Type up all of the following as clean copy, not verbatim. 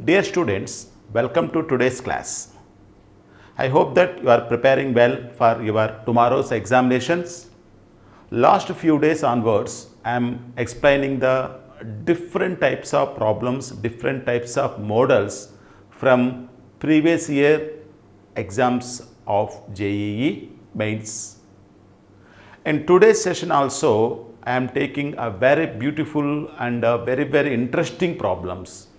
Dear students, welcome to today's class. I hope that you are preparing well for your tomorrow's examinations. Last few days onwards, I am explaining the different types of problems, different types of models from previous year exams of JEE mains. In today's session also, I am taking a very beautiful and very interesting problems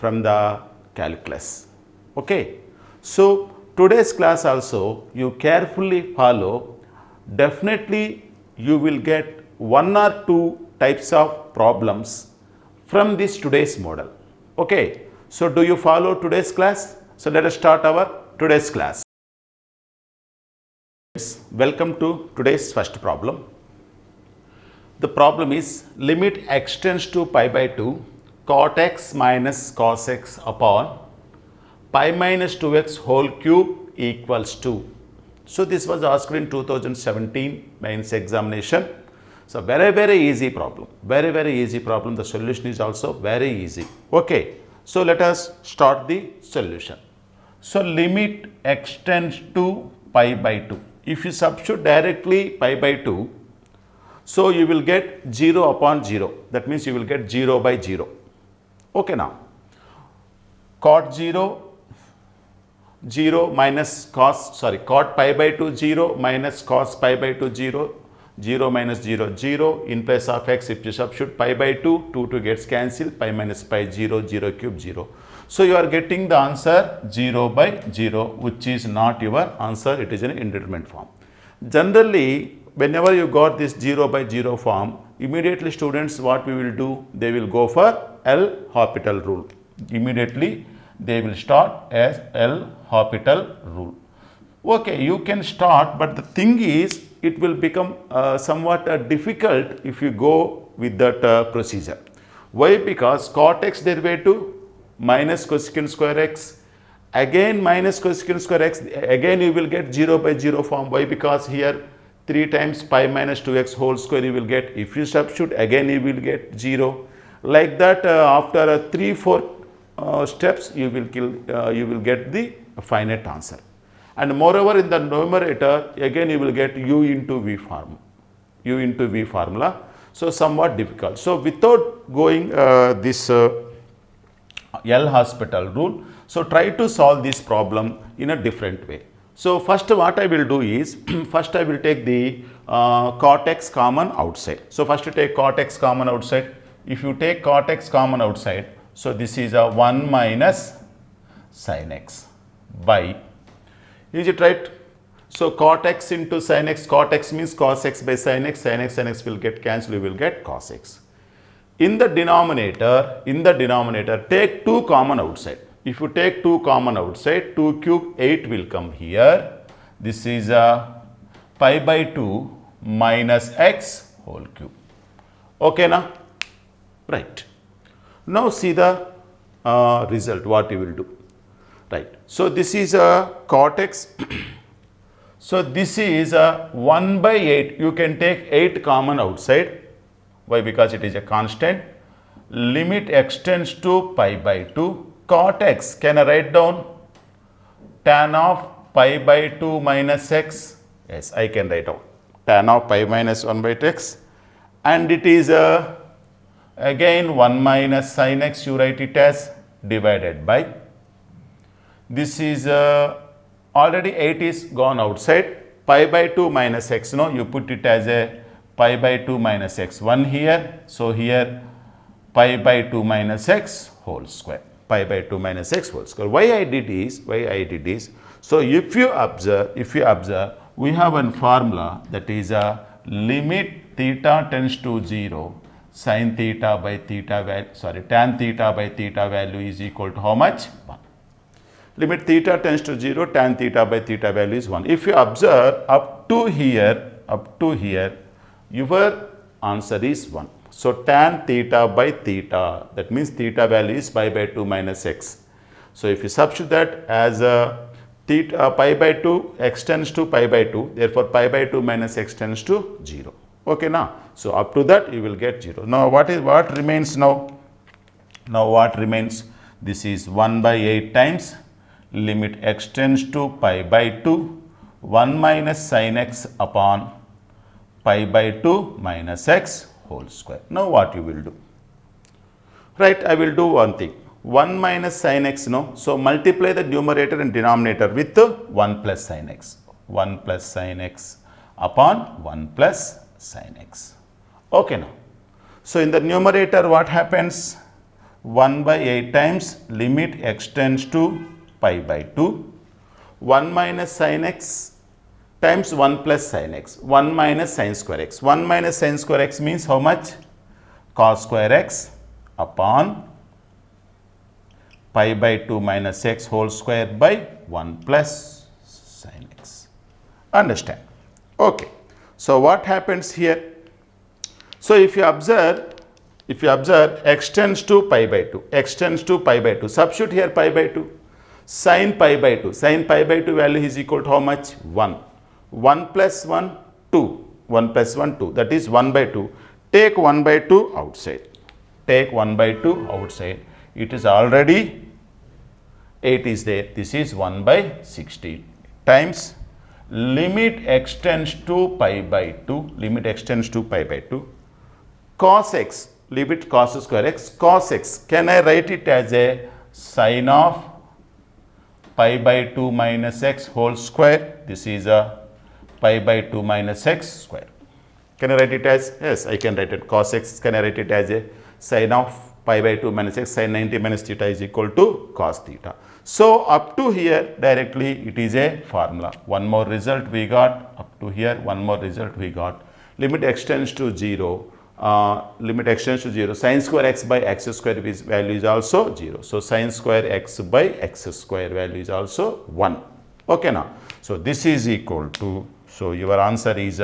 from the calculus. Okay. So, today's class also you carefully follow. Definitely you will get one or two types of problems from this today's model. Okay. So, do you follow today's class? So, let us start our today's class. Welcome to today's first problem. The problem is limit x tends to pi by 2 cot x minus cos x upon pi minus 2x whole cube equals 2. So, this was asked in 2017 mains examination. So, very easy problem, very easy problem. The solution is also very easy. Okay. So, let us start the solution. So, limit x tends to pi by 2. If you substitute directly pi by 2, so you will get 0 upon 0. That means you will get 0 by 0. Okay, now cot 0 minus cot pi by 2 0 minus cos pi by 2 0, 0 minus 0 0. In place of x, if you substitute pi by 2, 2 gets cancelled, pi minus pi 0, 0 cube 0. So, you are getting the answer 0 by 0, which is not your answer, it is an indeterminate form. Generally, whenever you got this 0 by 0 form, immediately students what we will do, they will go for L'Hopital rule. Immediately they will start as L'Hopital rule. Okay, you can start, but the thing is it will become somewhat difficult if you go with that procedure. Why? Because cot x derivative minus cosecant square x, again minus cosecant square x, again you will get 0 by 0 form. Why? Because here 3 times pi minus 2x whole square you will get. If you substitute, again you will get 0. Like that, after 3-4 steps you will get the finite answer. And moreover, in the numerator again you will get u into v formula. So, somewhat difficult. So, without going this L'Hopital rule, so try to solve this problem in a different way. So, first what I will do is, first I will take the cot x common outside. So, first take cot x common outside. If you take cot x common outside, so this is a 1 minus sin x by, is it right? So, cot x into sin x, cot x means cos x by sin x will get cancelled, you will get cos x. In the denominator, take 2 common outside. If you take 2 common outside, 2 cube 8 will come here. This is a pi by 2 minus x whole cube. Okay, now? Right. Now, see the result, what you will do. Right. So, this is a cot x. So, this is a 1 by 8. You can take 8 common outside. Why? Because it is a constant. Limit x tends to pi by 2. Cot x, can I write down tan of pi by 2 minus x? Yes, I can write down tan of pi minus 1 by x. And it is again 1 minus sin x, you write it as divided by. This is already 8 is gone outside. Pi by 2 minus x, no, you put it as a pi by 2 minus x 1 here. So, here pi by 2 minus x whole square. Pi by 2 minus x whole square. Why I did is, so if you observe, we have one formula, that is a limit theta tends to 0, sin theta by theta value, tan theta by theta value is equal to how much? 1. Limit theta tends to 0, tan theta by theta value is 1. If you observe up to here, your answer is 1. So, tan theta by theta, that means theta value is pi by 2 minus x. So, if you substitute that as theta pi by 2, x tends to pi by 2, therefore, pi by 2 minus x tends to 0. Okay, now. So, up to that you will get 0. Now, what remains now? Now, what remains? This is 1 by 8 times limit x tends to pi by 2, 1 minus sin x upon pi by 2 minus x whole square. Now what you will do? Right, I will do one thing. 1 minus sin x, no. So multiply the numerator and denominator with 1 plus sin x. 1 plus sin x upon 1 plus sin x. Okay now. So in the numerator what happens? 1 by 8 times limit x tends to pi by 2. 1 minus sin x times 1 plus sin x. 1 minus sin square x. 1 minus sin square x means how much? Cos square x upon pi by 2 minus x whole square by 1 plus sin x. Understand? Okay. So what happens here? So if you observe x tends to pi by 2, x tends to pi by 2, substitute here pi by 2, sin pi by 2, sin pi by 2 value is equal to how much? 1. 1 plus 1, 2, 1 plus 1, 2, that is 1 by 2. Take 1 by 2 outside, take 1 by 2 outside, it is already 8 is there, this is 1 by 16 times limit x tends to pi by 2, limit x tends to pi by 2, cos x, limit cos square x, cos x, can I write it as a sin of pi by 2 minus x whole square? This is a pi by 2 minus x square. Can I write it as? Yes, I can write it. Cos x, can I write it as a sin of pi by 2 minus x, sin 90 minus theta is equal to cos theta. So up to here directly it is a formula. One more result we got, up to here one more result we got. Limit x tends to 0. Limit x tends to 0, sin square x by x square value is also 0. So sin square x by x square value is also 1. Okay now. So this is equal to, so your answer is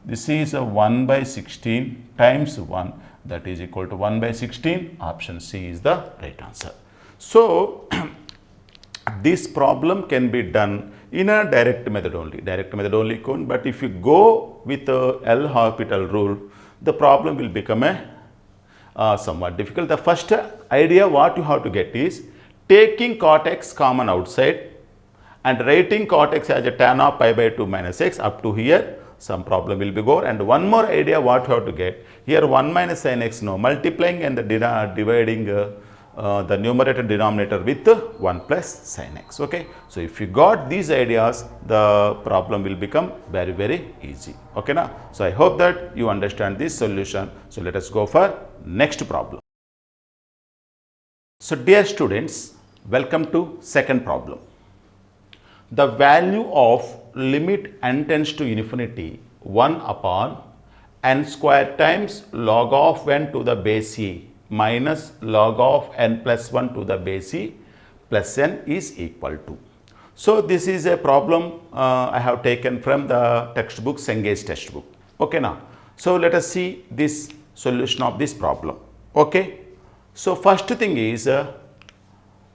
this is a 1 by 16 times 1, that is equal to 1 by 16. Option C is the right answer. So this problem can be done in a direct method only. Direct method only can, but if you go with the L'Hopital rule, the problem will become a somewhat difficult. The first idea what you have to get is taking cot x common outside and writing cot x as a tan of pi by 2 minus x. Up to here some problem will be go. And one more idea what you have to get, here 1 minus sin x, no, multiplying and the dividing the numerator denominator with 1 plus sin x. Okay. So if you got these ideas, the problem will become very, very easy. Okay now. So I hope that you understand this solution. So let us go for next problem. So dear students, welcome to second problem. The value of limit n tends to infinity 1 upon n square times log of n to the base e minus log of n plus 1 to the base e plus n is equal to. So this is a problem I have taken from the textbook, Sengage textbook. Okay now. So let us see this solution of this problem. Okay. So first thing is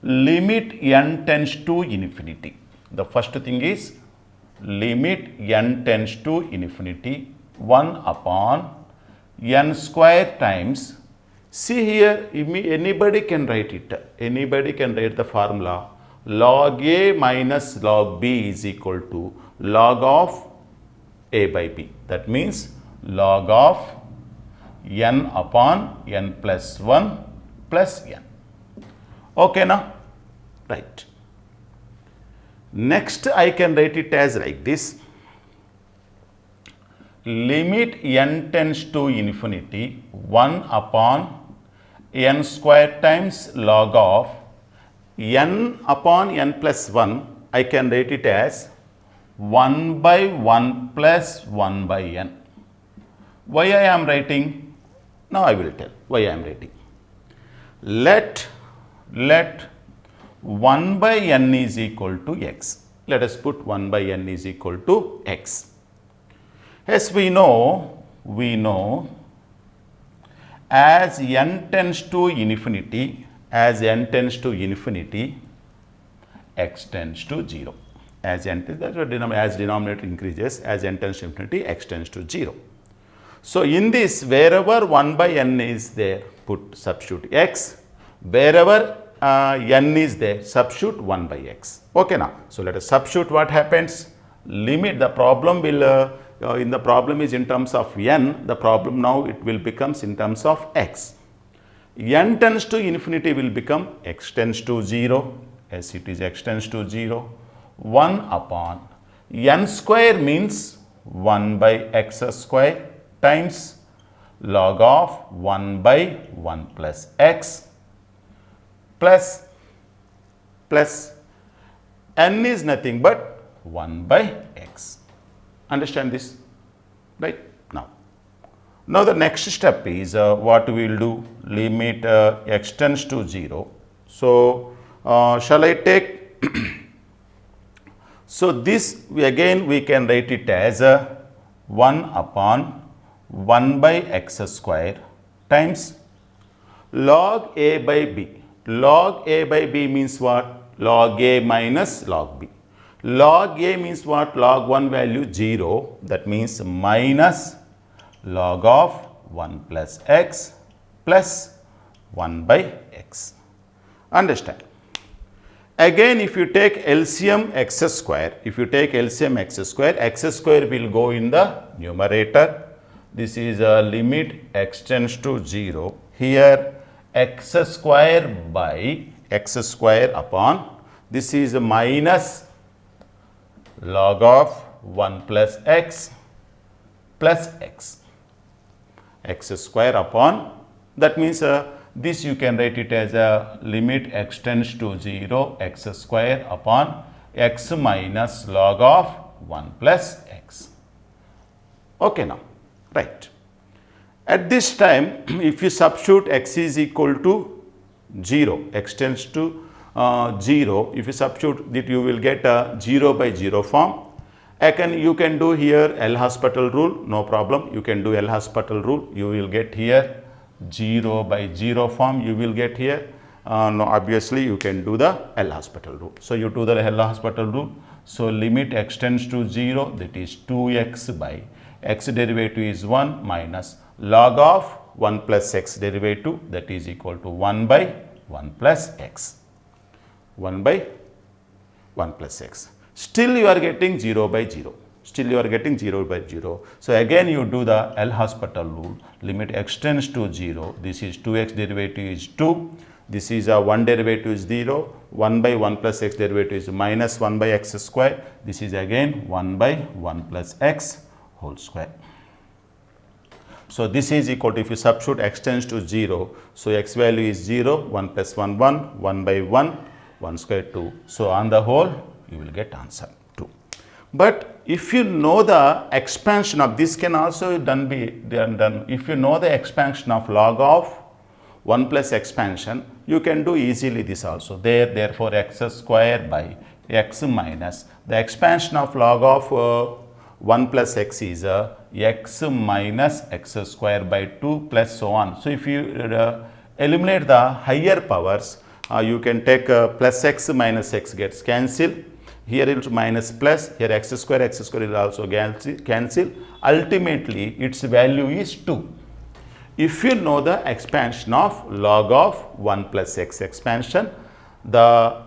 limit n tends to infinity. The first thing is limit n tends to infinity 1 upon n square times. See here, anybody can write it. Anybody can write the formula. Log A minus log B is equal to log of A by B. That means log of n upon n plus 1 plus n. Okay now? Right. Next I can write it as like this. Limit n tends to infinity 1 upon n square times log of n upon n plus 1, I can write it as 1 by 1 plus 1 by n. Why I am writing? Now I will tell why I am writing. Let 1 by n is equal to x. Let us put 1 by n is equal to x. As we know as n tends to infinity, x tends to 0. As denominator increases, as n tends to infinity, x tends to 0. So in this, wherever 1 by n is there, put substitute x. Wherever n is there, substitute 1 by x. Okay now. So let us substitute. What happens? Limit, the problem will, in the problem is in terms of n, the problem now it will becomes in terms of x. N tends to infinity will become x tends to 0, as it is x tends to 0, 1 upon n square means 1 by x square times log of 1 by 1 plus x plus n is nothing but 1 by x. Understand this? Right? Now the next step is what we will do, limit x tends to 0. So shall I take so this again we can write it as 1 upon 1 by x square times log a by b. Log a by b means what? Log a minus log b. Log a means what? Log 1 value 0, that means minus log of 1 plus x plus 1 by x. Understand? Again, if you take LCM x square, x square will go in the numerator. This is a limit x tends to 0. Here x square by x square upon, this is minus log of 1 plus x square upon, that means this you can write it as a limit x tends to 0 x square upon x minus log of 1 plus x. Okay now, right. At this time, if you substitute x is equal to 0, x tends to 0, if you substitute that, you will get a 0 by 0 form. You can do here L hospital rule, no problem. You can do L hospital rule. You will get here 0 by 0 form. You will get here. No, obviously you can do the L hospital rule. So you do the L hospital rule. So limit x tends to 0, that is 2x by x derivative is 1 minus log of 1 plus x derivative, that is equal to 1 by 1 plus x. 1 by 1 plus x. Still you are getting 0 by 0. So again you do the L hospital rule, limit x tends to 0. This is 2x derivative is 2. This is a 1 derivative is 0. 1 by 1 plus x derivative is minus 1 by x square. This is again 1 by 1 plus x whole square. So this is equal to, if you substitute x tends to 0, so x value is 0, 1 plus 1, 1 by 1, 1 square 2. So on the whole, you will get answer 2. But if you know the expansion of this, can also be done. If you know the expansion of log of 1 plus expansion, you can do easily this also. Therefore, x square by x minus the expansion of log of 1 plus x is x minus x square by 2 plus so on. So if you eliminate the higher powers, you can take plus x minus x gets cancelled. Here it is minus plus, here x square will also cancel. Ultimately, its value is 2. If you know the expansion of log of 1 plus x expansion, the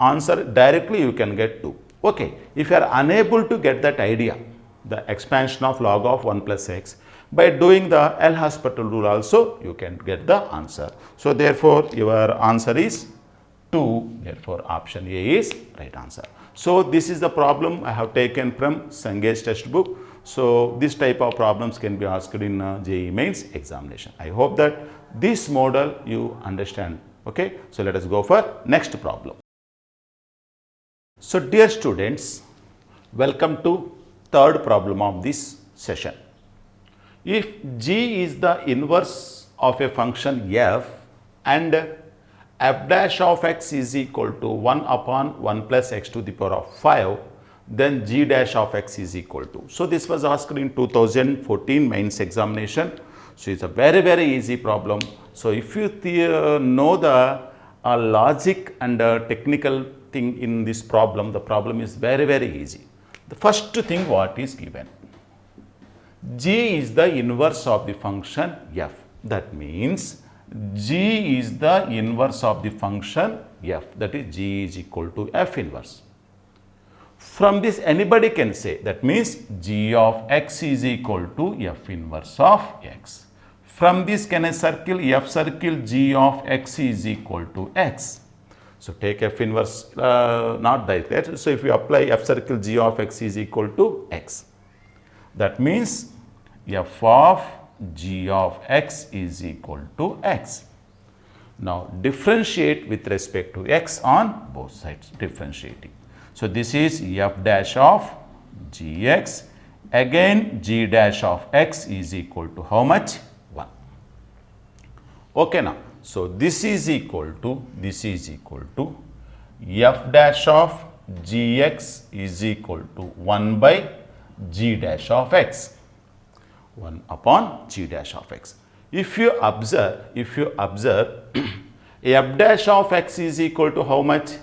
answer directly you can get 2. Okay, if you are unable to get that idea, the expansion of log of 1 plus x, by doing the L hospital rule also you can get the answer. So therefore, your answer is 2. Therefore, option A is right answer. So this is the problem I have taken from Sange's textbook. So this type of problems can be asked in JEE mains examination. I hope that this model you understand. Okay, so let us go for next problem. So dear students, welcome to third problem of this session. If g is the inverse of a function f and f dash of x is equal to 1 upon 1 plus x to the power of 5, then g dash of x is equal to. So this was asked in 2014 mains examination. So it's a very, very easy problem. So if you know the logic and technical thing in this problem, the problem is very, very easy. The first thing what is given, g is the inverse of the function f. That means G is the inverse of the function f, that is G is equal to f inverse. From this anybody can say, that means G of x is equal to f inverse of x. From this can I circle G of x is equal to x. So take f inverse, not like that. So if you apply f circle G of x is equal to x, that means f of G of x is equal to x. Now differentiate with respect to x on both sides, differentiating. So this is f dash of gx, again g dash of x is equal to how much? 1. Okay now. So this is equal to f dash of gx is equal to 1 by g dash of x, 1 upon g dash of x. If you observe f dash of x is equal to how much?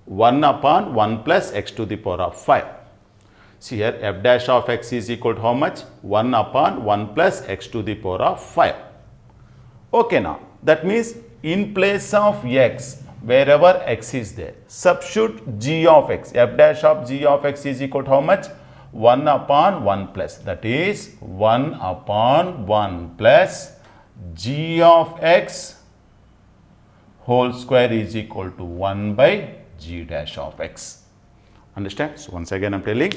1 upon 1 plus x to the power of 5. See here, f dash of x is equal to how much? 1 upon 1 plus x to the power of 5. Okay now, that means in place of x, wherever x is there, substitute g of x. F dash of g of x is equal to how much? 1 upon 1 plus, that is 1 upon 1 plus g of x whole square is equal to 1 by g dash of x. Understand? So once again I am telling,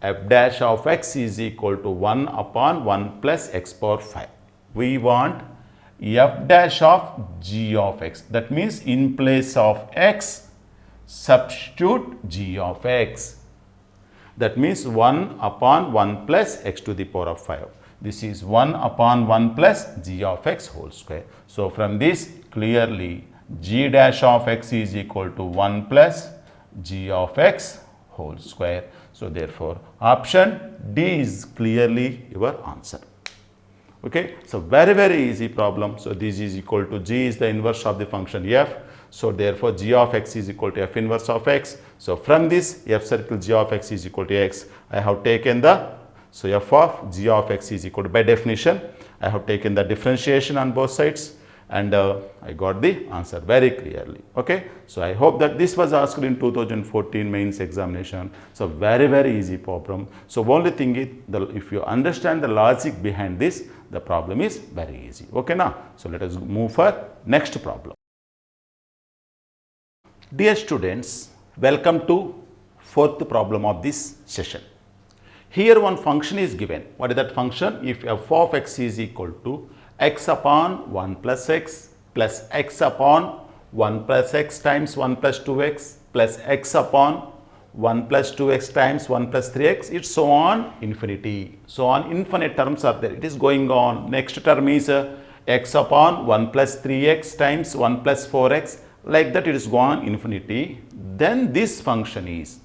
f dash of x is equal to 1 upon 1 plus x power 5. We want f dash of g of x, that means in place of x substitute g of x, that means 1 upon 1 plus x to the power of 5. This is 1 upon 1 plus g of x whole square. So from this clearly g dash of x is equal to 1 plus g of x whole square. So therefore option D is clearly your answer. Okay, so very easy problem. So this is equal to g is the inverse of the function f. So therefore g of x is equal to f inverse of x. So from this f circle g of x is equal to x, I have taken the, so f of g of x is equal to, by definition I have taken the differentiation on both sides, and I got the answer very clearly. Okay, so I hope that this was asked in 2014 mains examination. So very easy problem. So only thing is, if you understand the logic behind this, the problem is very easy. Okay now, so let us move for next problem. Dear students, welcome to fourth problem of this session. Here one function is given. What is that function? If f of x is equal to x upon 1 plus x upon 1 plus x times 1 plus 2x plus x upon 1 plus 2x times 1 plus 3x, it's so on infinity. So on infinite terms are there. It is going on. Next term is x upon 1 plus 3x times 1 plus 4x. Like that it is gone infinity. Then this function is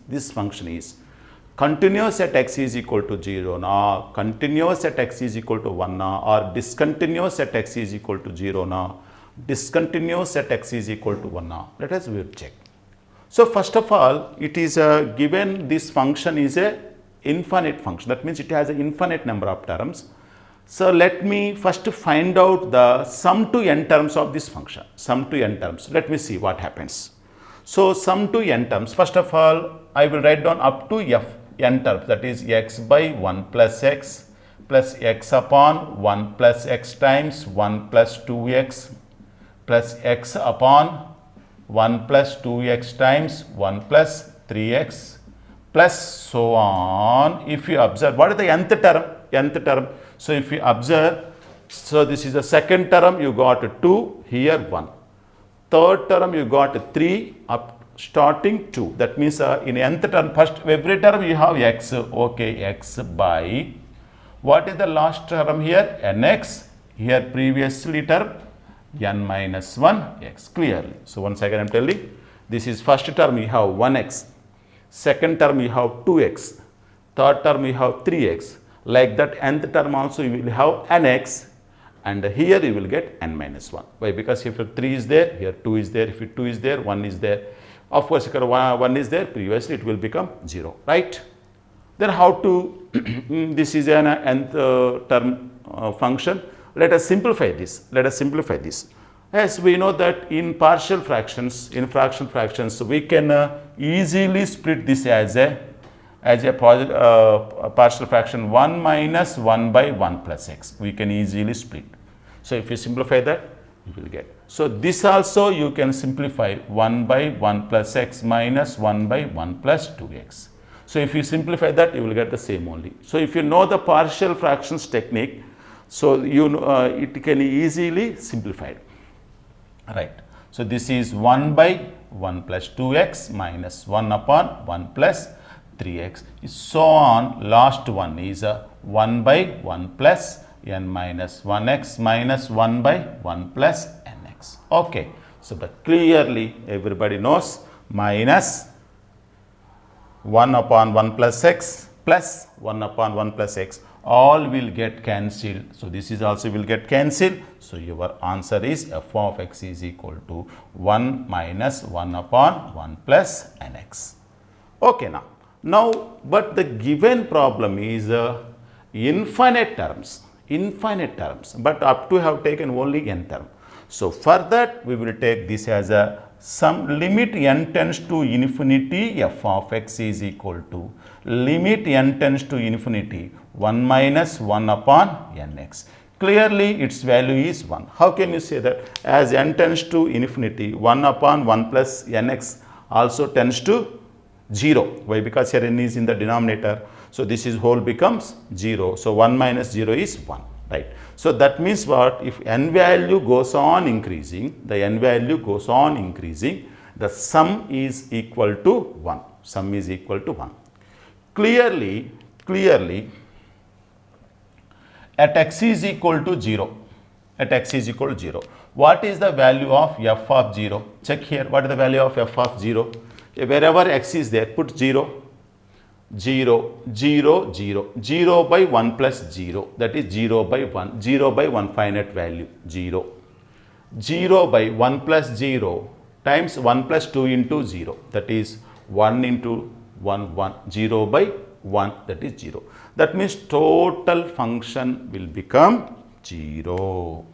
continuous at x is equal to 0 now, continuous at x is equal to 1 now, or discontinuous at x is equal to 0 now, discontinuous at x is equal to 1 now. Let us check. So first of all, it is given this function is a infinite function. That means it has an infinite number of terms. So let me first find out the sum to n terms of this function. Sum to n terms. Let me see what happens. So sum to n terms. First of all, I will write down up to n terms. That is x by 1 plus x upon 1 plus x times 1 plus 2x plus x upon 1 plus 2x times 1 plus 3x plus so on. If you observe, what is the nth term? Nth term. So if you observe, so this is the second term, you got 2, here 1. Third term you got 3 up starting 2. That means in nth term, first every term you have x. Okay, x by, what is the last term here? Nx. Here previously term n minus 1 x, clearly. So once again I am telling, this is first term you have 1x, second term you have 2x, third term you have 3x. Like that nth term also you will have nx, and here you will get n minus 1. Why? Because if 3 is there, here 2 is there, if 2 is there, 1 is there. Of course, if 1 is there, previously it will become 0, right? Then how to, this is an nth term function. let us simplify this. Let us simplify this. As we know that in partial fractions, in fractional fractions, we can easily split this as a partial fraction 1 minus 1 by 1 plus x. We can easily split. So if you simplify that, you will get. So this also you can simplify 1 by 1 plus x minus 1 by 1 plus 2x. So if you simplify that, you will get the same only. So if you know the partial fractions technique, so you know, it can easily simplified. Right. So this is 1 by 1 plus 2x minus 1 upon 1 plus 3x. So on, last one is 1 by 1 plus n minus 1x minus 1 by 1 plus nx. Okay. So but clearly everybody knows minus 1 upon 1 plus x plus 1 upon 1 plus x, all will get cancelled. So this is also will get cancelled. So your answer is f of x is equal to 1 minus 1 upon 1 plus nx. Okay, now but the given problem is infinite terms, but up to have taken only n term. So for that we will take this as a some limit n tends to infinity f of x is equal to limit n tends to infinity 1 minus 1 upon nx. Clearly its value is 1. How can you say that? As n tends to infinity, 1 upon 1 plus nx also tends to 0. Why? Because here n is in the denominator. So this is whole becomes 0. So 1 minus 0 is 1. Right. So that means what? If n value goes on increasing, the n value goes on increasing, the sum is equal to 1. Sum is equal to 1. Clearly, at x is equal to 0, at x is equal to 0, what is the value of f of 0? Check here, what is the value of f of 0? Wherever x is there, put 0, 0, 0, 0, 0 by 1 plus 0, that is 0 by 1, 0 by 1 finite value, 0, 0 by 1 plus 0 times 1 plus 2 into 0, that is 1 into 1, 1, 0 by 1, that is 0. That means total function will become 0.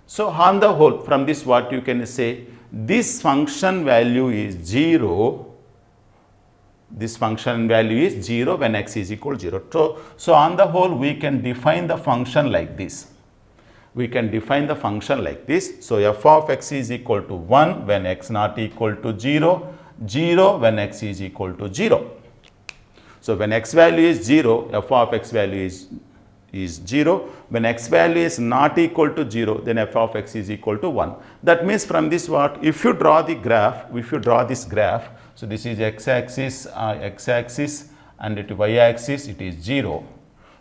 So on the whole, from this what you can say, this function value is 0. This function value is 0 when x is equal to 0. So on the whole, we can define the function like this. We can define the function like this. So f of x is equal to 1 when x not equal to 0, 0 when x is equal to 0. So when x value is 0, f of x value is 0. When x value is not equal to 0, then f of x is equal to 1. That means from this what? If you draw the graph, if you draw this graph, so this is x-axis and it y-axis, it is 0.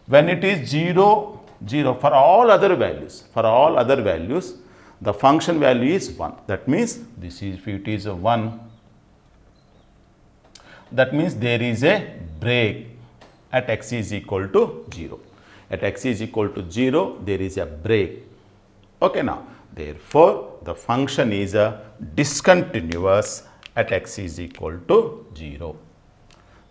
When it is 0, 0 for all other values, the function value is 1. That means this is, if it is a 1, that means there is a break at x is equal to 0. At x is equal to 0, there is a break. Okay, now, therefore, the function is a discontinuous at x is equal to 0.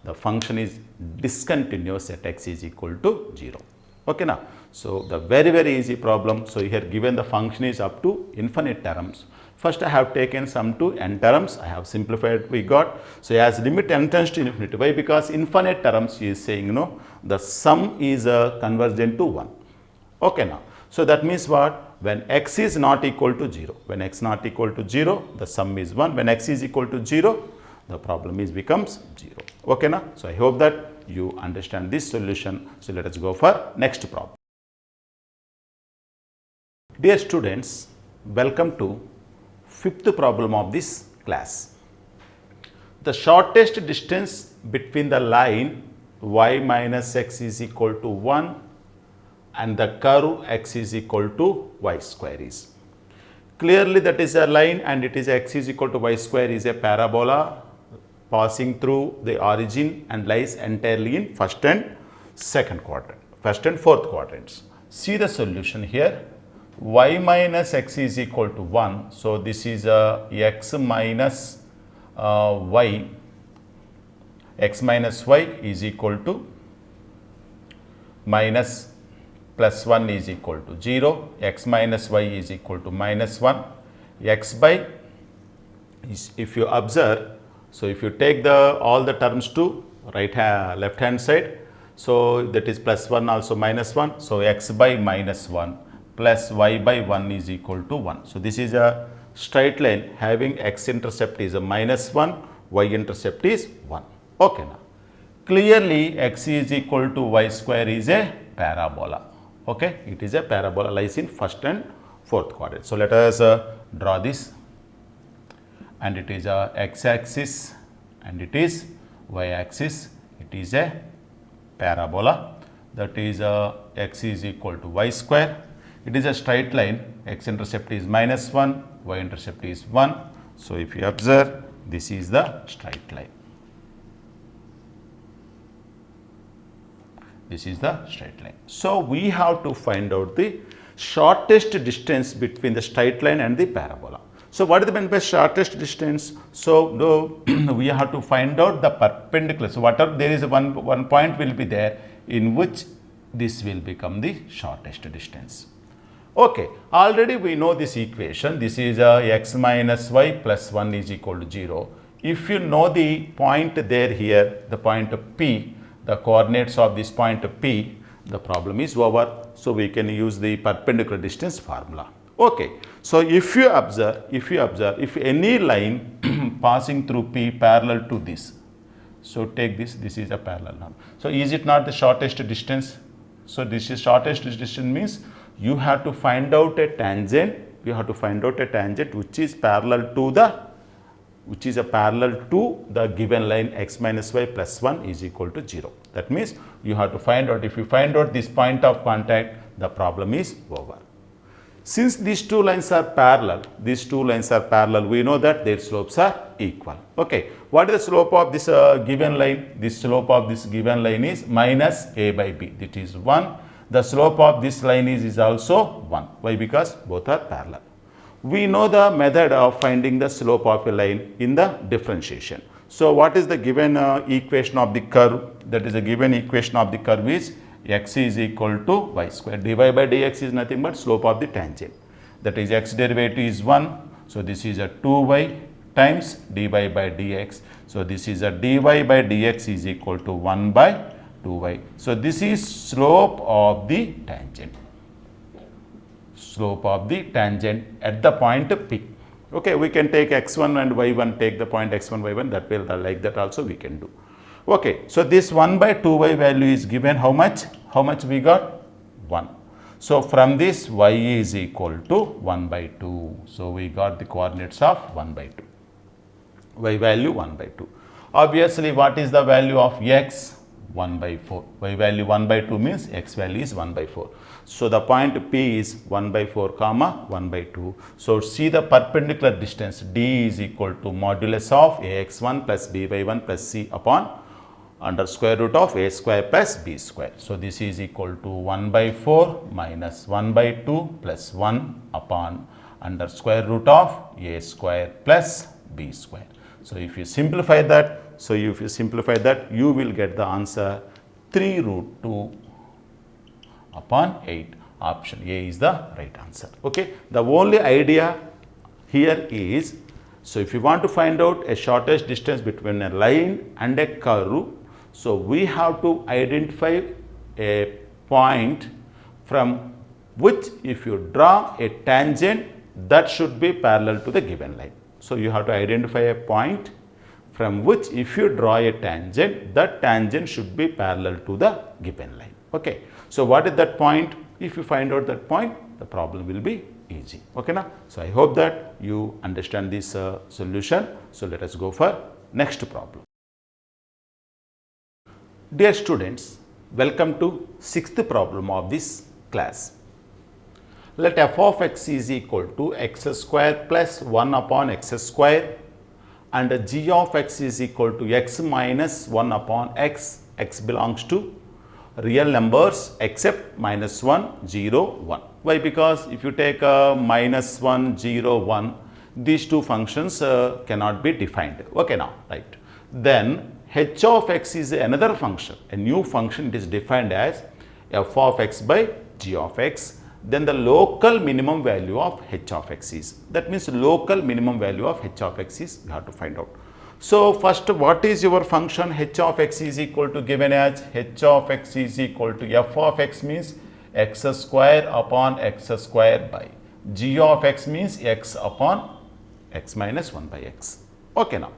The function is discontinuous at x is equal to 0. Okay, now, so the very easy problem. So here given the function is up to infinite terms. First I have taken sum to n terms, I have simplified, we got. So as limit n tends to infinity, why? Because infinite terms is saying, you know, the sum is convergent to 1. Okay, now, so that means what? When x is not equal to 0, when x not equal to 0, the sum is 1. When x is equal to 0, the problem is becomes 0. Okay, now, so I hope that you understand this solution. So let us go for next problem. Dear students, welcome to fifth problem of this class. The shortest distance between the line y minus x is equal to 1 and the curve x is equal to y square is. Clearly that is a line and it is x is equal to y square is a parabola passing through the origin and lies entirely in first and second quadrant, first and fourth quadrants. See the solution here. Y minus x is equal to 1. So this is x minus y. X minus y is equal to minus plus 1 is equal to 0, x minus y is equal to minus 1, x by is, if you observe, so if you take all the terms to left hand side, so that is plus 1 also minus 1, so x by minus 1 plus y by 1 is equal to 1. So this is a straight line having x intercept is a minus 1, y intercept is 1. Okay, now clearly x is equal to y square is a parabola. Okay, it is a parabola, lies in first and fourth quadrant. So let us draw this, and it is a x axis and it is y axis. It is a parabola, that is x is equal to y square. It is a straight line, x intercept is minus 1, y intercept is 1. So if you observe, this is the straight line. This is the straight line. So we have to find out the shortest distance between the straight line and the parabola. So what is the meant by shortest distance? So we have to find out the perpendicular. So whatever there is one point will be there in which this will become the shortest distance. Okay, already we know this equation. This is x minus y plus 1 is equal to 0. If you know the point there here, the point P, the coordinates of this point P, the problem is over. So we can use the perpendicular distance formula. Okay, so if you observe, if any line passing through P parallel to this, so take this is a parallel line. So is it not the shortest distance? So this is shortest distance means you have to find out a tangent. You have to find out a tangent which is parallel to the given line x minus y plus 1 is equal to 0. That means you have to find out, if you find out this point of contact, the problem is over. Since these two lines are parallel, we know that their slopes are equal. Okay, what is the slope of this given line? The slope of this given line is minus a by b, that is 1. The slope of this line is also 1. Why? Because both are parallel. We know the method of finding the slope of a line in the differentiation. So what is the given equation of the curve? That is, a given equation of the curve is x is equal to y square. dy by dx is nothing but slope of the tangent. That is, x derivative is 1. So this is a 2y times dy by dx. So this is a dy by dx is equal to 1 by 2y. So this is slope of the tangent. Slope of the tangent at the point P. Okay, we can take x1 and y1, take the point x1, y1, that will like that also we can do. Okay, so this 1 by 2y value is given how much? How much we got? 1. So from this y is equal to 1 by 2. So we got the coordinates of 1 by 2. Y value 1 by 2. Obviously, what is the value of x? 1 by 4. Y value 1 by 2 means x value is 1 by 4. So the point P is 1 by 4 comma 1 by 2. So see the perpendicular distance D is equal to modulus of ax1 plus by1 plus c upon under square root of a square plus b square. So this is equal to 1 by 4 minus 1 by 2 plus 1 upon under square root of a square plus b square. So if you simplify that, you will get the answer 3 root 2 upon 8. Option A is the right answer. Okay, the only idea here is, so if you want to find out a shortest distance between a line and a curve, so we have to identify a point from which if you draw a tangent, that should be parallel to the given line. So you have to identify a point from which if you draw a tangent, that tangent should be parallel to the given line. Okay, so what is that point? If you find out that point, the problem will be easy. Okay, now, so I hope that you understand this solution. So let us go for next problem. Dear students, welcome to 6th problem of this class. Let f of x is equal to x square plus 1 upon x square and g of x is equal to x minus 1 upon x. X belongs to real numbers except minus 1, 0, 1. Why? Because if you take minus 1, 0, 1, these two functions cannot be defined. Okay, now, right. Then h of x is another function, a new function. It is defined as f of x by g of x, then the local minimum value of h of x is. That means local minimum value of h of x is we have to find out. So first, what is your function? H of x is equal to, given as h of x is equal to f of x means x square upon x square by g of x means x upon x minus 1 by x. Okay, now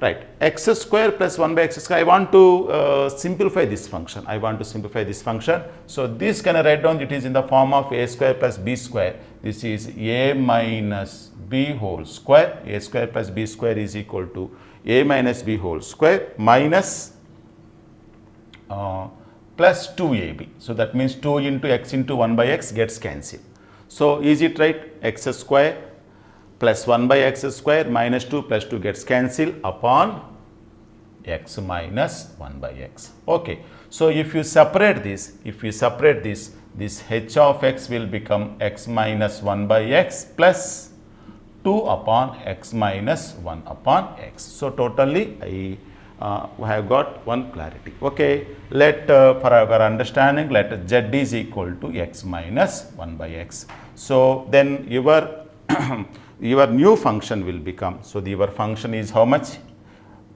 right, x square plus 1 by x square. I want to simplify this function. So this can I write down, it is in the form of a square plus b square. This is a minus b whole square. A square plus b square is equal to a minus b whole square minus plus 2ab. So that means 2 into x into 1 by x gets cancelled. So is it right? X square plus 1 by x square minus 2 plus 2 gets cancelled upon x minus 1 by x. Okay. So if you separate this, this h of x will become x minus 1 by x plus 2 upon x minus 1 upon x. So totally I have got one clarity. Okay. Let for our understanding, let z is equal to x minus 1 by x. So then your new function will become, so your function is how much?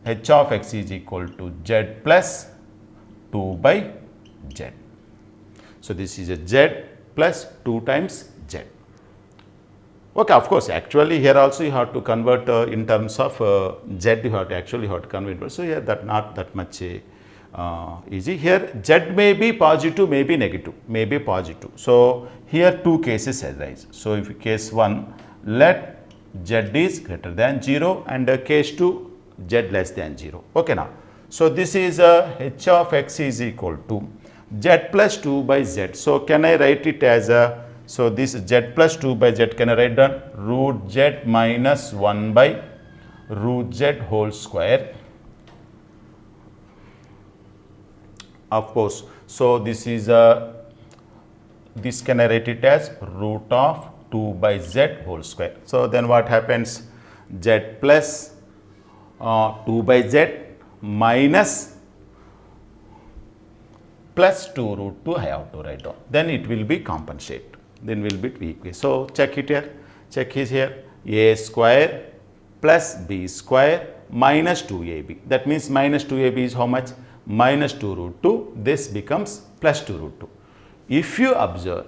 H of x is equal to z plus 2 by z. So this is a z plus 2 times z. Okay, of course, actually here also you have to convert in terms of z, you have to convert. So here that not that much easy. Here z may be positive, may be negative, may be positive. So here two cases arise. So if case 1, let z is greater than 0 and case 2, z less than 0. Okay, now. So this is h of x is equal to z plus 2 by z. So can I write it as so this z plus 2 by z, can I write down root z minus 1 by root z whole square. Of course, so this is this can I write it as root of 2 by z whole square. So then what happens? Z plus 2 by z minus plus 2 root 2 I have to write down. Then it will be compensate. Then will be equal. So check it here. Check is here. A square plus b square minus 2ab. That means minus 2ab is how much? Minus 2 root 2. This becomes plus 2 root 2. If you observe,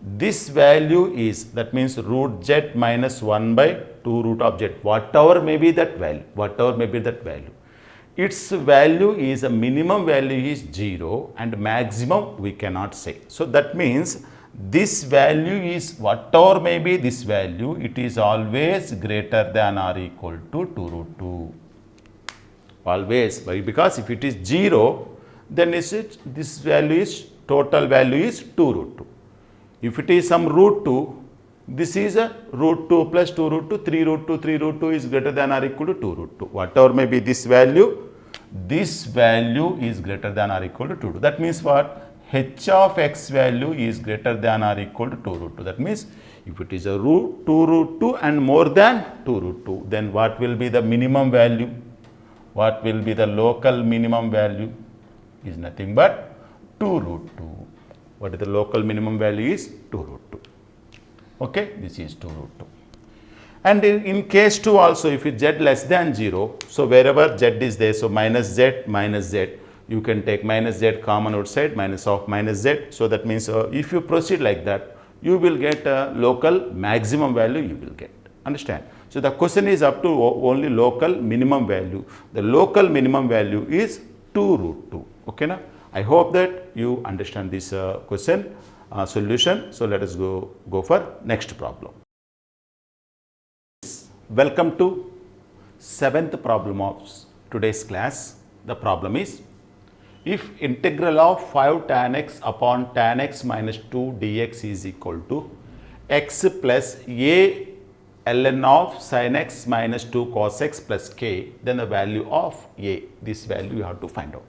this value is, that means root z minus 1 by 2 root of z, whatever may be that value, its value is a minimum value is 0 and maximum we cannot say. So that means this value is whatever may be this value, it is always greater than or equal to 2 root 2. Always. Why? Because if it is 0, then this value is, total value is 2 root 2. If it is some root 2, this is a root 2 plus 2 root 2, 3 root 2, 3 root 2 is greater than or equal to 2 root 2. Whatever may be this value is greater than or equal to 2 root 2. That means what? H of x value is greater than or equal to 2 root 2. That means if it is a root 2 root 2 and more than 2 root 2, then what will be the minimum value? What will be the local minimum value? Is nothing but 2 root 2. What is the local minimum value is 2 root 2. Okay, this is 2 root 2. And in case 2 also, if it's z less than 0, so wherever z is there, so minus z, you can take minus z common outside, minus of minus z. So that means if you proceed like that, you will get a local maximum value you will get. Understand? So the question is up to only local minimum value. The local minimum value is 2 root 2. Okay, na? I hope that you understand this question solution. So let us go for next problem. Welcome to 7th problem of today's class. The problem is, if integral of 5 tan x upon tan x minus 2 dx is equal to x plus a ln of sin x minus 2 cos x plus k, then the value of a, this value you have to find out.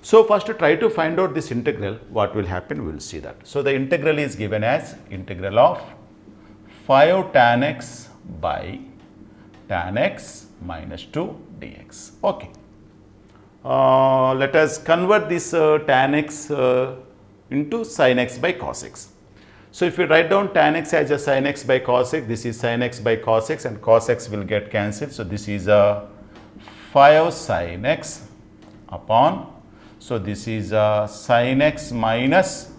So first try to find out this integral. What will happen? We will see that. So the integral is given as integral of 5 tan x by tan x minus 2 dx. Okay. let us convert this tan x into sin x by cos x. So if you write down tan x as a sin x by cos x, this is sin x by cos x and cos x will get cancelled. So this is a 5 sin x upon, so this is sin x minus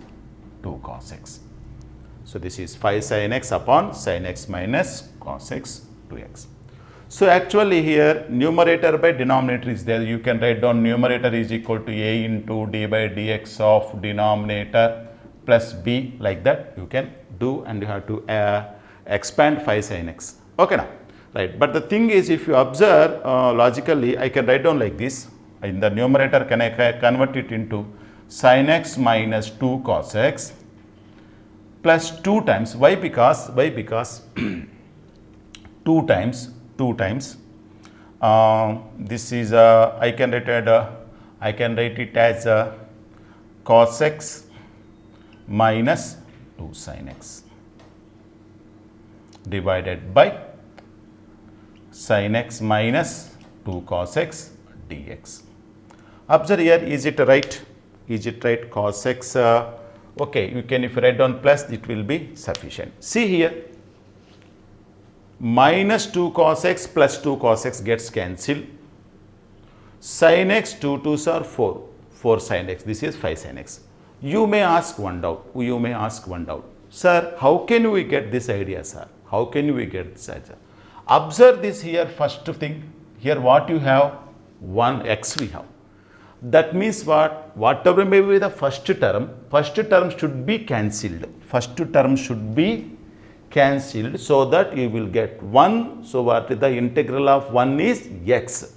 2 cos x. So this is 5 sin x upon sin x minus cos x 2x. So actually here numerator by denominator is there. You can write down numerator is equal to a into d by dx of denominator plus b, like that you can do, and you have to expand 5 sin x. Okay now, right. But the thing is, if you observe logically, I can write down like this. In the numerator, can I convert it into sin x minus 2 cos x plus 2 times, why? Because 2 times this is I can write it as cos x minus 2 sin x divided by sin x minus 2 cos x dx. Observe here, is it right? Is it right? Cos x, okay, you can, if you write down plus, it will be sufficient. See here, minus 2 cos x plus 2 cos x gets cancelled. Sin x, 2 2s are 4 sin x, this is 5 sin x. You may ask one doubt, sir, how can we get this idea, sir? How can we get this idea? Observe this here, first thing, here what you have, 1 x we have. That means what? Whatever may be the first term should be cancelled. First term should be cancelled so that you will get 1. So what is the integral of 1 is x.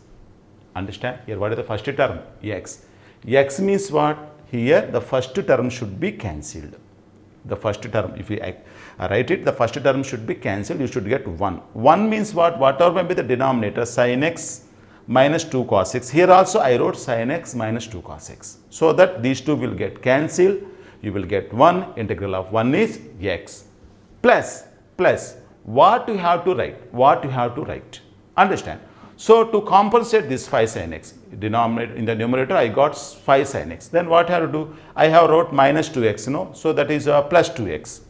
Understand? Here what is the first term? X. X means what? Here the first term should be cancelled. The first term, if you write it, the first term should be cancelled, you should get 1. 1 means what? Whatever may be the denominator, sin x minus 2 cos x. Here also I wrote sin x minus 2 cos x. So that these two will get cancelled. You will get 1. Integral of 1 is x. Plus what you have to write. Understand? So to compensate this 5 sin x, in the numerator I got 5 sin x. Then what I have to do? I have wrote minus 2x, no? So that is plus 2x.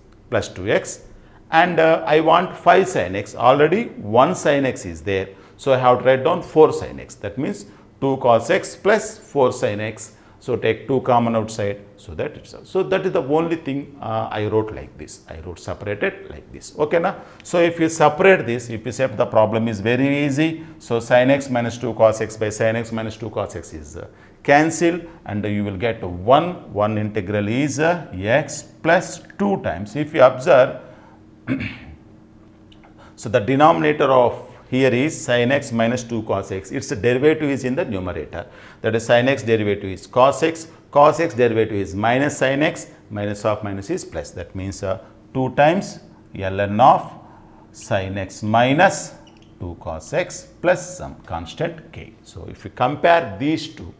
And I want 5 sin x. Already 1 sin x is there. So I have to write down 4 sin x. That means 2 cos x plus 4 sin x. So take 2 common outside. So that is the only thing I wrote like this. I wrote separated like this. Okay na? So if you separate this, if you say the problem is very easy. So sin x minus 2 cos x by sin x minus 2 cos x is cancelled, and you will get 1. 1 integral is x plus 2 times. If you observe, so the denominator of here is sin x minus 2 cos x. Its derivative is in the numerator. That is sin x derivative is cos x. Cos x derivative is minus sin x. Minus of minus is plus. That means 2 times ln of sin x minus 2 cos x plus some constant k. So if you compare these two,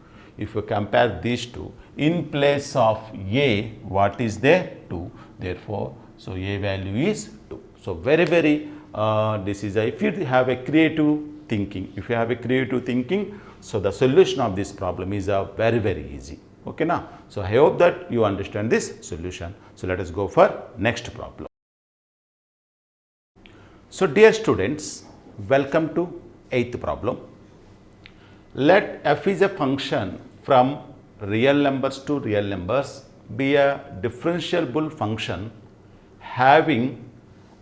in place of a, what is there? 2. Therefore, so a value is 2. So very this is if you have a creative thinking. So the solution of this problem is very easy. Okay now. So I hope that you understand this solution. So let us go for next problem. So dear students, welcome to 8th problem. Let f is a function from real numbers to real numbers be a differentiable function having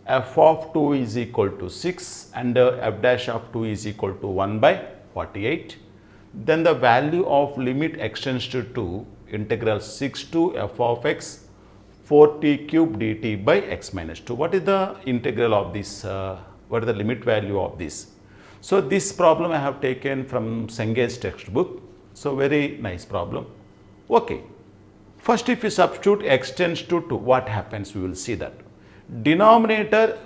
f of 2 is equal to 6 and f dash of 2 is equal to 1 by 48. Then the value of limit extends to 2 integral 6 to f of x 4t cube dt by x minus 2. What is the integral of this? What is the limit value of this? So this problem I have taken from Senge's textbook. So very nice problem. Okay. First, if you substitute x tends to 2, what happens? We will see that. Denominator,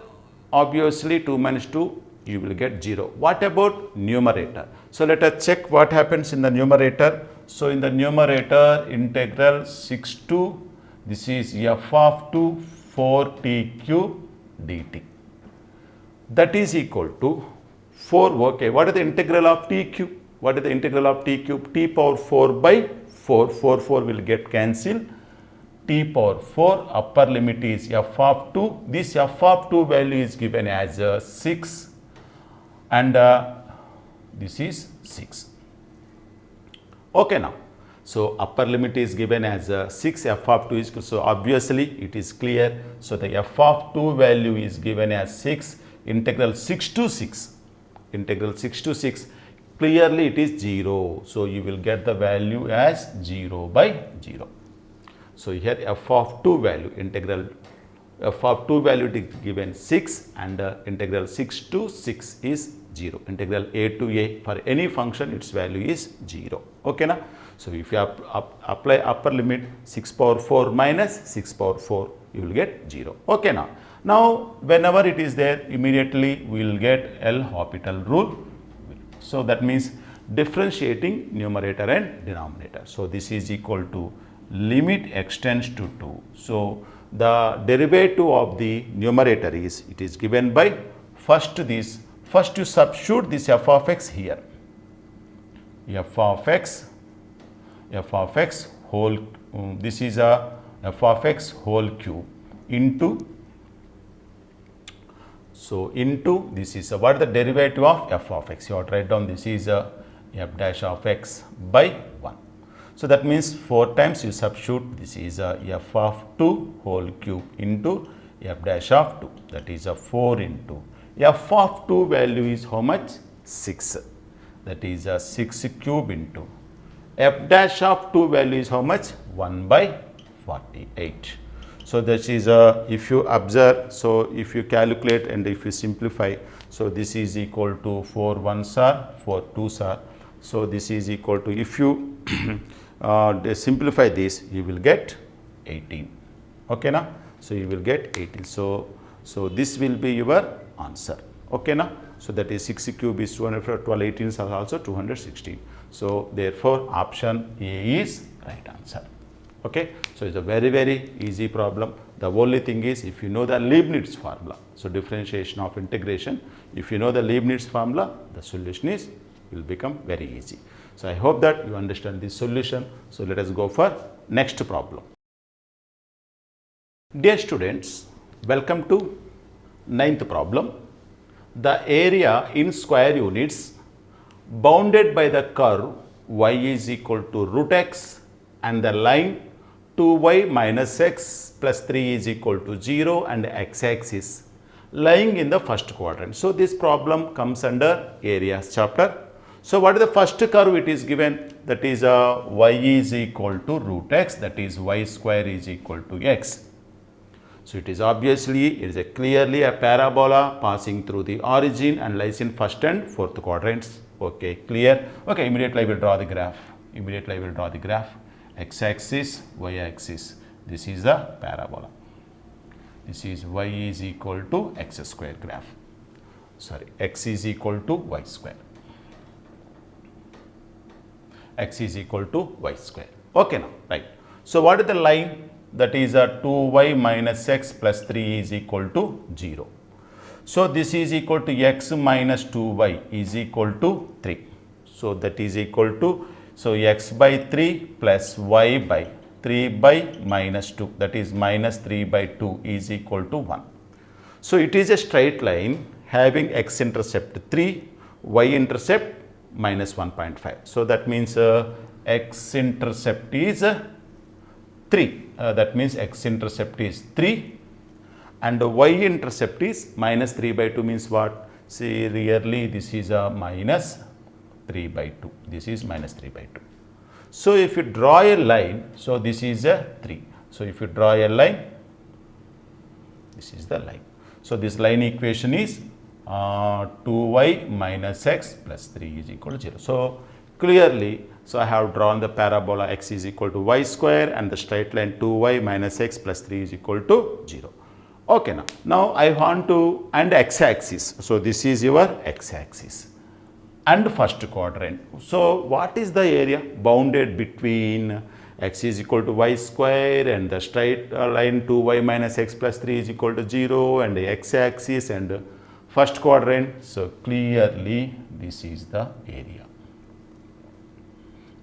obviously 2 minus 2, you will get 0. What about numerator? So let us check what happens in the numerator. So in the numerator, integral 6 to, this is f of 2 4t cube dt. That is equal to 4, okay, what is the integral of t cube? What is the integral of t cube? T power 4 by 4. 4 will get cancelled. T power 4, upper limit is f of 2. This f of 2 value is given as 6 and this is 6. Okay now. So upper limit is given as 6, f of 2 is, so obviously it is clear. So the f of 2 value is given as 6, integral 6 to 6, integral 6 to 6, clearly it is 0. So you will get the value as 0 by 0. So here f of 2 value, integral f of 2 value is given 6 and integral 6 to 6 is 0. Integral a to a for any function its value is 0. Okay na? So if you apply upper limit 6 power 4 minus 6 power 4, you will get 0. Okay now. Now whenever it is there, immediately we will get L'Hopital rule. So that means differentiating numerator and denominator. So this is equal to limit extends to 2. So the derivative of the numerator is, it is given by first you substitute this f of x here. F of x whole, this is a f of x whole cube into, so into this is what is the derivative of f of x. You have to write down this is a f dash of x by 1. So that means 4 times you substitute, this is a f of 2 whole cube into f dash of 2, that is a 4 into f of 2 value is how much? 6, that is a 6 cube into f dash of 2 value is how much? 1 by 48. So this is if you observe, so if you calculate and if you simplify, so this is equal to 4 1s are 4 2s are, so this is equal to, if you simplify this, you will get 18. Okay na? So you will get 18. So this will be your answer. Okay na? So that is 6 cube is 212, 18s are also 216. So therefore option A is right answer. Okay. So it's a very easy problem. The only thing is, if you know the Leibniz formula, so differentiation of integration, if you know the Leibniz formula, the solution will become very easy. So I hope that you understand this solution. So let us go for next problem. Dear students, welcome to 9th problem. The area in square units bounded by the curve y is equal to root x and the line 2y minus x plus 3 is equal to 0 and x-axis lying in the first quadrant. So this problem comes under areas chapter. So what is the first curve it is given? That is y is equal to root x, that is y square is equal to x. So it is obviously, it is clearly a parabola passing through the origin and lies in first and fourth quadrants. Okay, clear? Okay, immediately I will draw the graph. X-axis, y-axis. This is the parabola. This is y is equal to x square graph. Sorry, x is equal to y square. X is equal to y square. Okay now, right. So what is the line? That is 2y minus x plus 3 is equal to 0. So this is equal to x minus 2y is equal to 3. So that is equal to, so x by 3 plus y by 3 by minus 2, that is minus 3 by 2 is equal to 1. So it is a straight line having x intercept 3, y intercept minus 1.5. So that means x intercept is 3. That means x intercept is 3 and y intercept is minus 3 by 2 means what? See, really this is a minus 3 by 2. This is minus 3 by 2. So if you draw a line, so this is a 3. So if you draw a line, this is the line. So this line equation is 2y minus x plus 3 is equal to 0. So clearly, so I have drawn the parabola x is equal to y square and the straight line 2y minus x plus 3 is equal to 0. Okay, now I want to, and x-axis. So this is your x-axis and first quadrant. So what is the area bounded between x is equal to y square and the straight line 2y minus x plus 3 is equal to 0 and the x-axis and first quadrant? So clearly this is the area.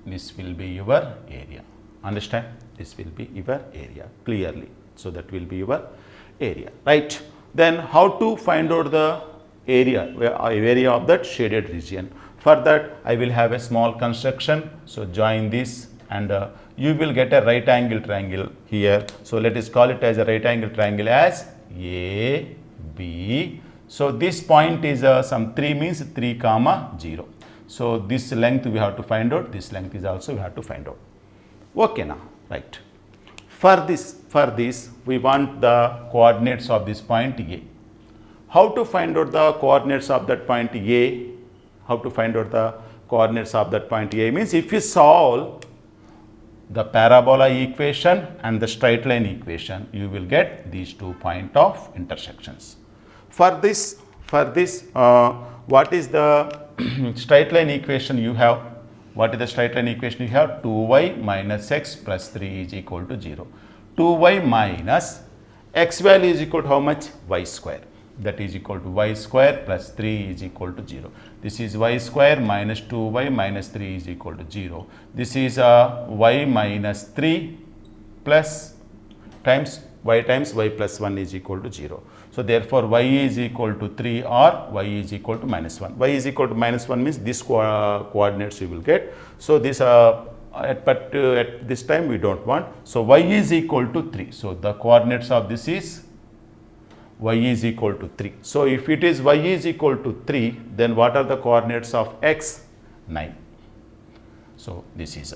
this will be your area. Understand? This will be your area clearly. So that will be your area, right? Then how to find out the area of that shaded region? For that I will have a small construction. So join this and you will get a right angle triangle here. So let us call it as a right angle triangle as A, B. So this point is some 3 means 3 comma 0. So this length we have to find out, this length is also we have to find out. Okay now, right. For this we want the coordinates of this point A. How to find out the coordinates of that point A? How to find out the coordinates of that point A means if you solve the parabola equation and the straight line equation, you will get these 2 point of intersections. For this, what is the straight line equation you have? What is the straight line equation you have? 2y minus x plus 3 is equal to 0. 2y minus x value is equal to how much? Y square. That is equal to y square plus 3 is equal to 0. This is y square minus 2y minus 3 is equal to 0. This is y minus 3 plus times y plus 1 is equal to 0. So therefore y is equal to 3 or y is equal to minus 1. Y is equal to minus 1 means this coordinates you will get. So this at this time we don't want. So y is equal to 3. So the coordinates of this is y is equal to 3. So if it is y is equal to 3, then what are the coordinates of x? 9. So this is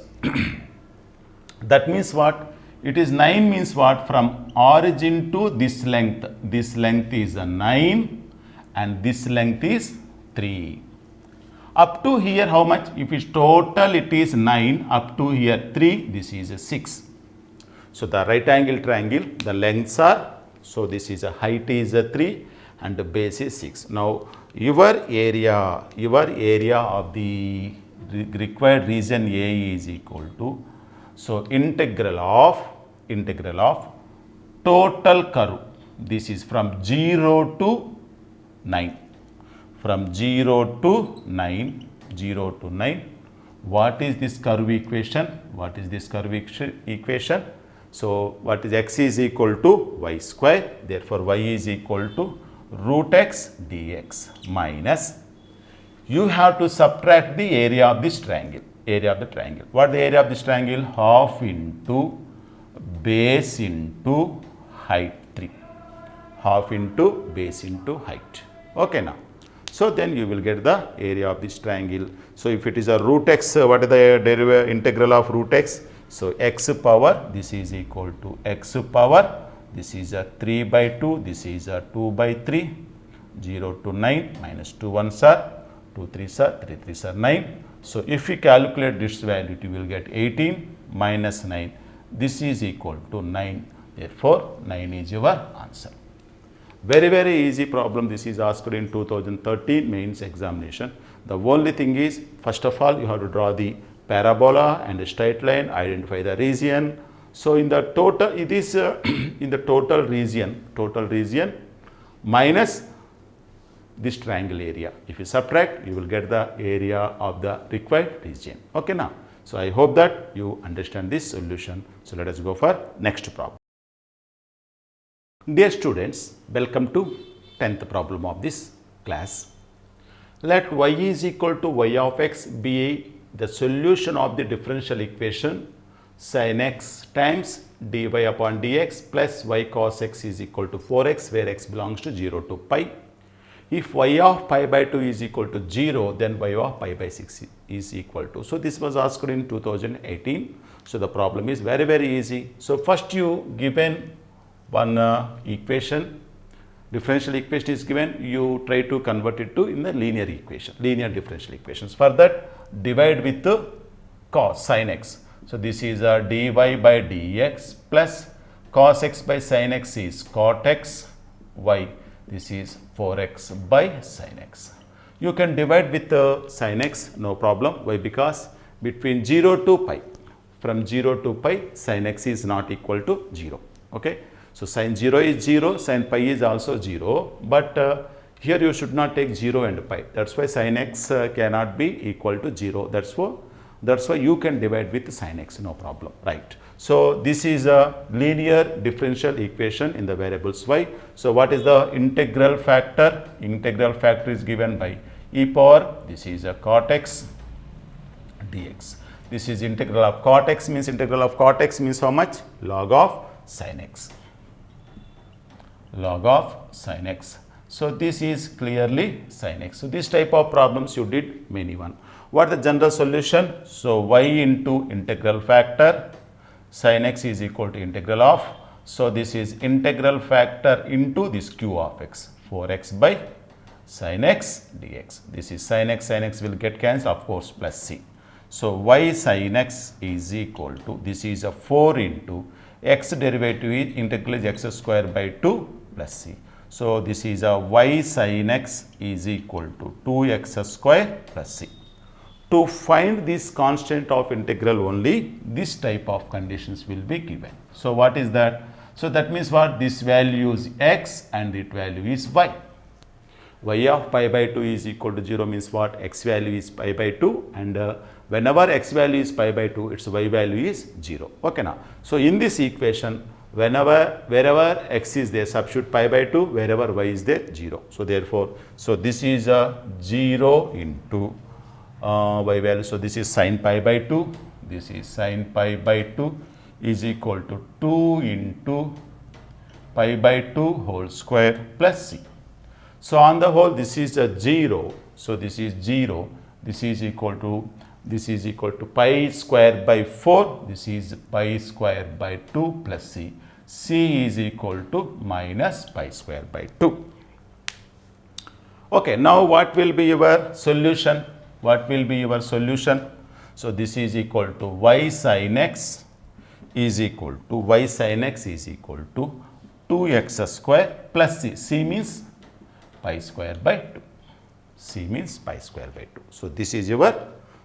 that means what? It is 9 means what? From origin to this length is a 9 and this length is 3. Up to here how much? If it's total it is 9, up to here 3, this is a 6. So the right angle triangle, the lengths are, so this is a height is a 3 and the base is 6. Now your area of the required region A is equal to, so integral of total curve. This is from 0 to 9. From 0 to 9. What is this curve equation? What is this curve equation? So what is x is equal to y square. Therefore y is equal to root x dx minus, you have to subtract the area of this triangle. What is the area of this triangle? Half into base into height 3. Half into base into height. Okay now. So then you will get the area of this triangle. So if it is a root x, what is the derivative integral of root x? So x power, this is equal to x power, this is a 3 by 2, this is a 2 by 3, 0 to 9, minus 2 1s are, 2 3s are, 3 3s are 9. So if you calculate this value, you will get 18 minus 9. This is equal to 9. Therefore, 9 is your answer. Very easy problem. This is asked in 2013 mains examination. The only thing is, first of all, you have to draw the parabola and a straight line, identify the region. So in the total, it is in the total region minus this triangle area. If you subtract, you will get the area of the required region. Okay now. So I hope that you understand this solution. So let us go for next problem. Dear students, welcome to 10th problem of this class. Let y is equal to y of x be the solution of the differential equation sin x times dy upon dx plus y cos x is equal to 4x, where x belongs to 0 to pi. If y of pi by 2 is equal to 0, then y of pi by 6 is equal to. So this was asked in 2018. So the problem is very easy. So first you given one equation, differential equation is given, you try to convert it to in the linear equation, linear differential equations. For that, divide with the cos sin x. So this is a dy by dx plus cos x by sin x is cot x y. This is 4x by sin x. You can divide with sin x, no problem. Why? Because between 0 to pi, from 0 to pi, sin x is not equal to 0. Okay. So sin 0 is 0, sin pi is also 0, but here you should not take 0 and pi. That's why sin x cannot be equal to 0. That's why That's why you can divide with sin x, no problem, right? So this is a linear differential equation in the variables y. So what is the integral factor? Integral factor is given by e power, this is a cot x dx. This is integral of cot x, means how much? Log of sin x. Log of sin x. So this is clearly sin x. So this type of problems you did many one. What is the general solution? So y into integral factor sin x is equal to integral of. So this is integral factor into this q of x, 4x by sin x dx. This is sin x will get cancelled, of course, plus c. So y sin x is equal to, this is a 4 into x derivative is integral is x square by 2 plus c. So this is a y sin x is equal to 2x square plus c. To find this constant of integral only, this type of conditions will be given. So what is that? So that means what? This value is x and its value is y. Y of pi by 2 is equal to 0 means what? X value is pi by 2, and whenever x value is pi by 2, its y value is 0. Okay now. So in this equation, wherever x is there, substitute pi by 2, wherever y is there, 0. So therefore, so this is a 0 into y value. So this is sin pi by 2, this is sin pi by 2 is equal to 2 into pi by 2 whole square plus c. So on the whole, this is a 0. So this is 0. This is equal to pi square by 4. This is pi square by 2 plus c. C is equal to minus pi square by 2. Okay, now what will be your solution? What will be your solution? So this is equal to y sin x is equal to 2x square plus c. C means pi square by 2. C means pi square by 2. So this is your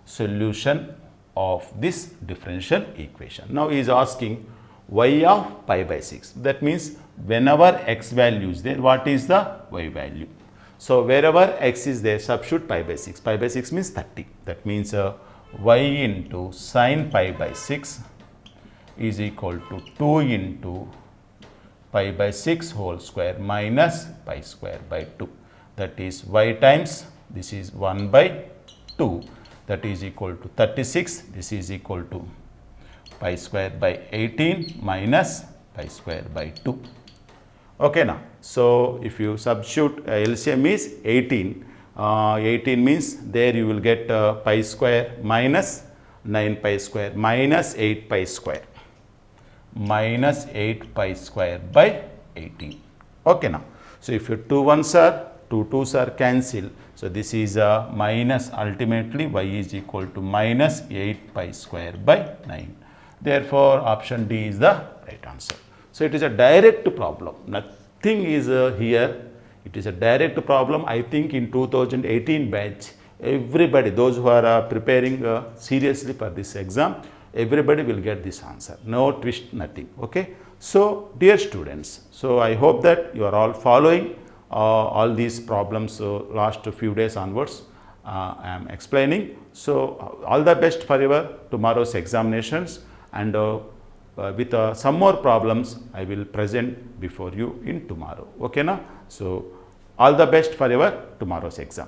solution of this differential equation. Now he is asking y of pi by 6. That means whenever x value is there, what is the y value? So wherever x is there, substitute pi by 6. Pi by 6 means 30. That means y into sin pi by 6 is equal to 2 into pi by 6 whole square minus pi square by 2. That is y times, this is 1 by 2. That is equal to 36. This is equal to pi square by 18 minus pi square by 2. Okay now. So if you substitute LCM is 18. 18 means there you will get pi square minus 9 pi square minus 8 pi square. Minus 8 pi square by 18. Okay now. So if your 2 1s are, 2 2s are cancelled. So this is a minus, ultimately y is equal to minus 8 pi square by 9. Therefore option D is the right answer. So it is a direct problem. Nothing is here. It is a direct problem. I think in 2018 batch, everybody, those who are preparing seriously for this exam, everybody will get this answer. No twist, nothing. Okay. So dear students, so I hope that you are all following all these problems last few days onwards. I am explaining. So all the best for your tomorrow's examinations, and with some more problems I will present before you in tomorrow. Okay na? So all the best for your tomorrow's exam.